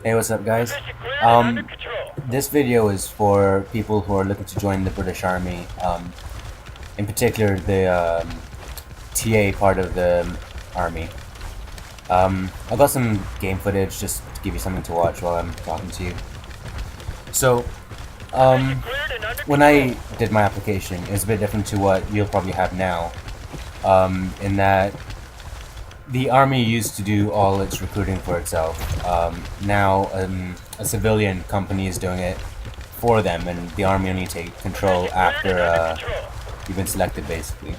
Hey, what's up, guys? This video is for people who are looking to join the British Army, in particular the TA part of the army. I've got some game footage just to give you something to watch while I'm talking to you. So, when I did my application, it's a bit different to what you'll probably have now, in that the army used to do all its recruiting for itself. Now a civilian company is doing it for them, and the army only take control after you've been selected, basically.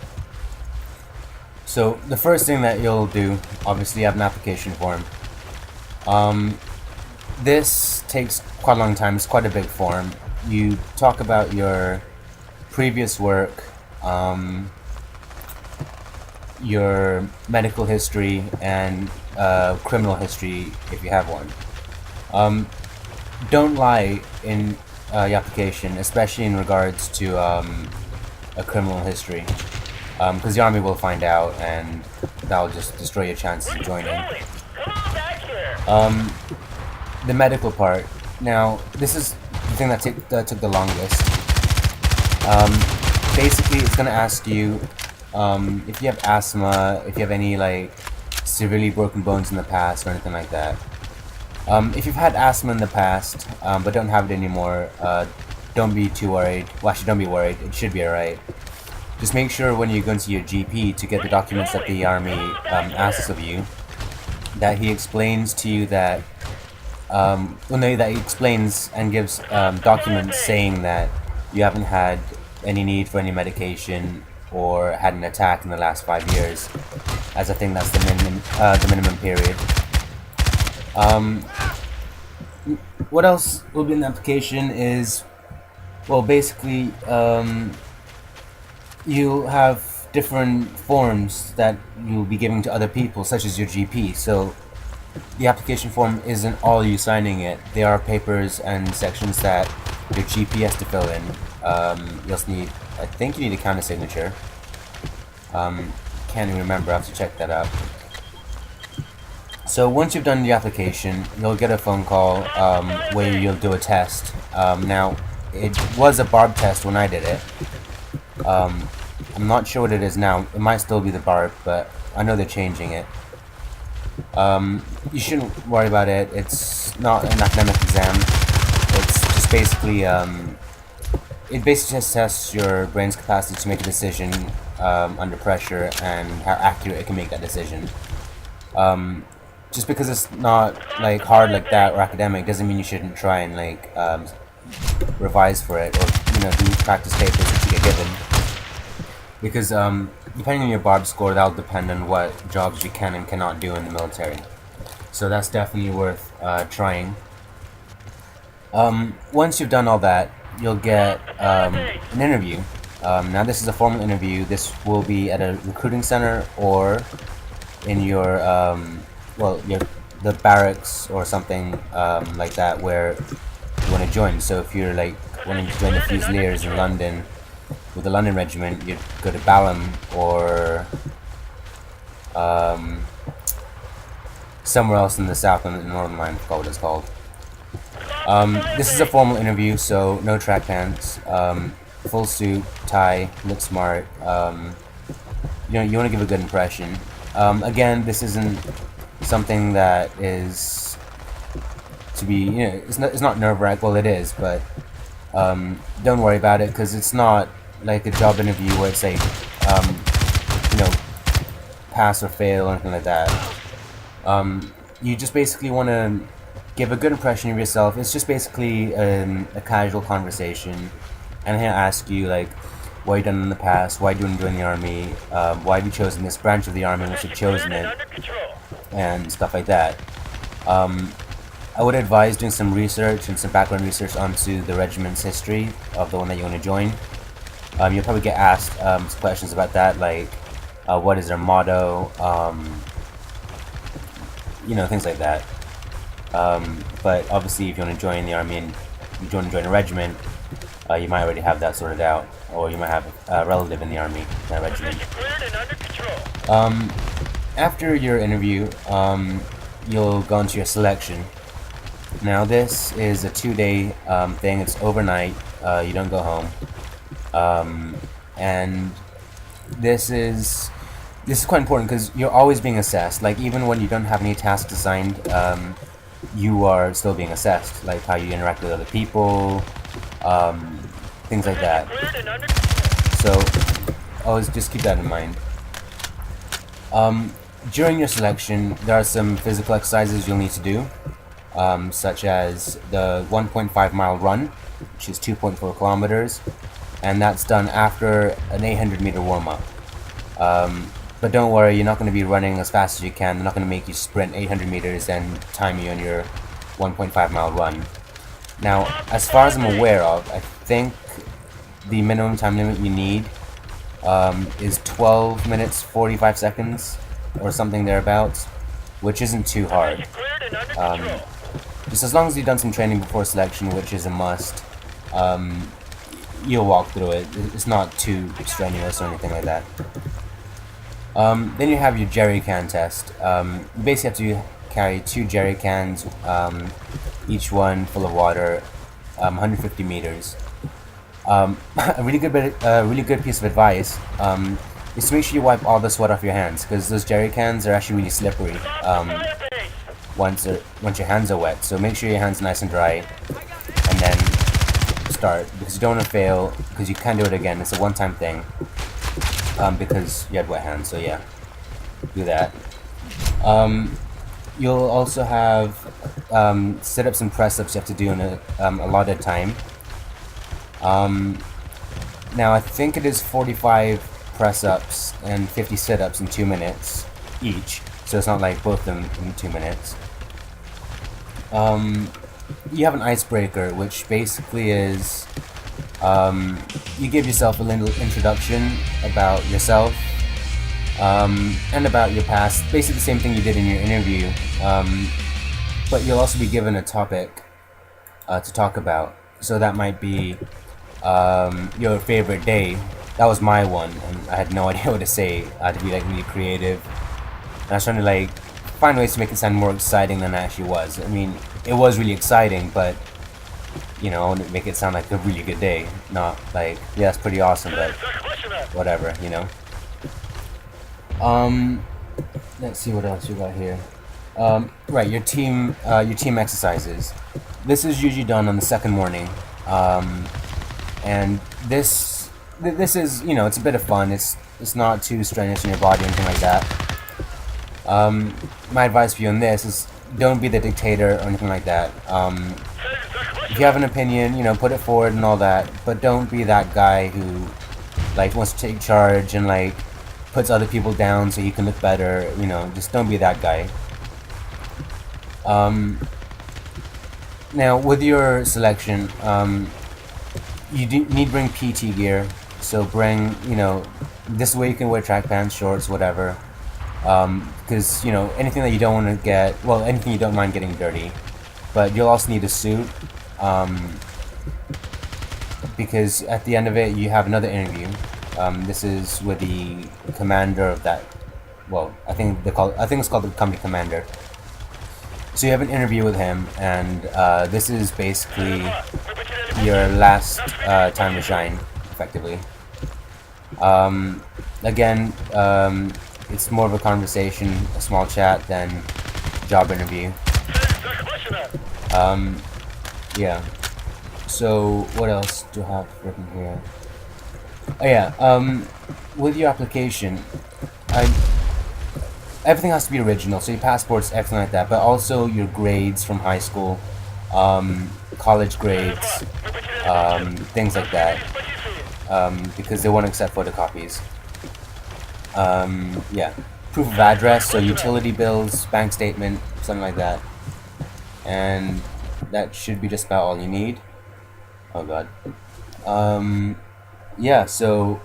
So the first thing that you'll do, obviously, you have an application form. This takes quite a long time. It's quite a big form. You talk about your previous work, your medical history, and criminal history if you have one. Don't lie in your application, especially in regards to a criminal history, because the army will find out and that'll just destroy your chances of joining. The medical part. Now, this is the thing that took the longest. Basically, it's going to ask you if you have asthma, if you have any like severely broken bones in the past or anything like that. If you've had asthma in the past but don't have it anymore, don't be too worried. Well, actually, don't be worried. It should be alright. Just make sure when you go into your GP to get the documents that the army asks of you, that he explains to you that that he explains and gives documents saying that you haven't had any need for any medication or had an attack in the last 5 years, as I think that's the minimum period. What else will be in the application is, well, basically, you'll have different forms that you'll be giving to other people, such as your GP. So the application form isn't all you signing it. There are papers and sections that your GP has to fill in. You'll also need, I think you need a counter signature. Can't even remember, I have to check that out. So once you've done the application, you'll get a phone call where you'll do a test. Now, it was a barb test when I did it. I'm not sure what it is now. It might still be the barb, but I know they're changing it. You shouldn't worry about it. It's not an academic exam. It's just basically, it basically just tests your brain's capacity to make a decision under pressure and how accurate it can make that decision. Just because it's not like hard like that or academic doesn't mean you shouldn't try and like revise for it, or do practice papers that you get given. Because depending on your barb score, that'll depend on what jobs you can and cannot do in the military. So that's definitely worth trying. Once you've done all that, you'll get an interview. Now this is a formal interview. This will be at a recruiting center or in your the barracks or something like that where you want to join. So if you're like wanting to join the Fusiliers in London with the London Regiment, you'd go to Balham or somewhere else in the south and the northern line. I forgot what it's called. This is a formal interview, so no track pants, full suit, tie, look smart. You want to give a good impression. Again, this isn't something that is to be, it's not nerve-wracking. Well, it is, but don't worry about it, because it's not like a job interview where it's like, pass or fail or anything like that. You just basically want to give a good impression of yourself. It's just basically a casual conversation, and he'll ask you like, what have you done in the past, why do you want to join the army, why have you chosen this branch of the army, which you've chosen it, and stuff like that. I would advise doing some research and some background research onto the regiment's history of the one that you want to join. You'll probably get asked some questions about that, like what is their motto, things like that. But obviously, if you want to join the army and you want to join a regiment, you might already have that sorted out, or you might have a relative in the army, that regiment. After your interview, you'll go into your selection. Now this is a 2-day thing. It's overnight. You don't go home, and this is quite important because you're always being assessed. Like even when you don't have any tasks assigned, you are still being assessed. Like how you interact with other people, um, things like that. So always just keep that in mind. During your selection, there are some physical exercises you'll need to do, such as the 1.5 mile run, which is 2.4 kilometers, and that's done after an 800-meter warm-up. But don't worry, you're not going to be running as fast as you can. They're not going to make you sprint 800 meters and time you on your 1.5 mile run. Now, as far as I'm aware of, I think the minimum time limit you need is 12 minutes 45 seconds or something thereabouts, which isn't too hard. Just as long as you've done some training before selection, which is a must, you'll walk through it. It's not too strenuous or anything like that. Then you have your jerry can test. You basically have to carry 2 jerry cans, each one full of water, 150 meters. A really good piece of advice is to make sure you wipe all the sweat off your hands, because those jerry cans are actually really slippery once your hands are wet. So make sure your hands are nice and dry, and then start, because you don't want to fail, because you can't do it again. It's a one-time thing. Because you had wet hands, so yeah, do that. You'll also have sit-ups and press-ups you have to do in a allotted time. Now I think it is 45 press-ups and 50 sit-ups in 2 minutes each, so it's not like both of them in 2 minutes. You have an icebreaker, which basically is you give yourself a little introduction about yourself, and about your past. Basically the same thing you did in your interview, but you'll also be given a topic to talk about. So that might be your favorite day. That was my one, and I had no idea what to say. I had to be like really creative, and I was trying to like find ways to make it sound more exciting than it actually was. I mean, it was really exciting, but you know, I want to make it sound like a really good day, not like, yeah, it's pretty awesome, but whatever, you know. Let's see what else you got here. Right, your team exercises. This is usually done on the second morning, and this is, you know, it's a bit of fun. It's not too strenuous in your body or anything like that. My advice for you on this is don't be the dictator or anything like that. If you have an opinion, you know, put it forward and all that, but don't be that guy who like wants to take charge and like puts other people down so he can look better. You know, just don't be that guy. Now with your selection, you need to bring PT gear. So bring, you know, this way you can wear track pants, shorts, whatever. Because, you know, anything that you don't want to get, well, anything you don't mind getting dirty. But you'll also need a suit, because at the end of it you have another interview. This is with the commander of that, well, I think it's called the company commander. So you have an interview with him, and this is basically your last time to shine, effectively. Again, it's more of a conversation, a small chat, than job interview. Yeah. So what else do I have written here? Oh yeah. With your application, everything has to be original. So your passports, everything like that, but also your grades from high school, college grades, things like that, because they won't accept photocopies. Yeah. Proof of address, so utility bills, bank statement, something like that. And that should be just about all you need. Oh god. Yeah, so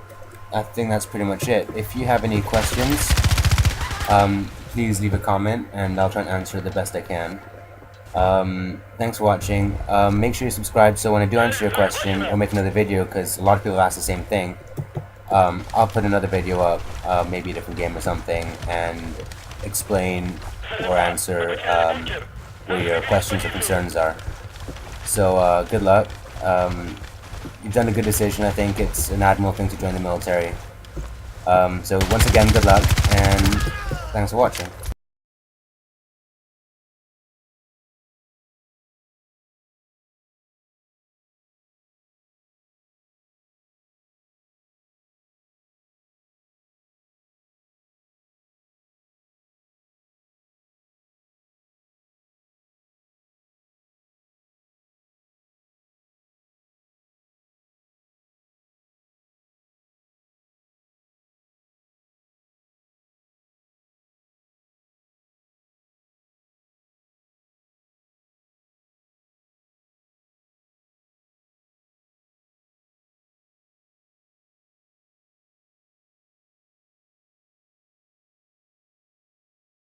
I think that's pretty much it. If you have any questions, please leave a comment and I'll try and answer the best I can. Thanks for watching. Make sure you subscribe so when I do answer your question or make another video, because a lot of people ask the same thing, I'll put another video up, maybe a different game or something, and explain or answer where your questions or concerns are. So good luck. You've done a good decision. I think it's an admirable thing to join the military. So once again, good luck, and thanks for watching.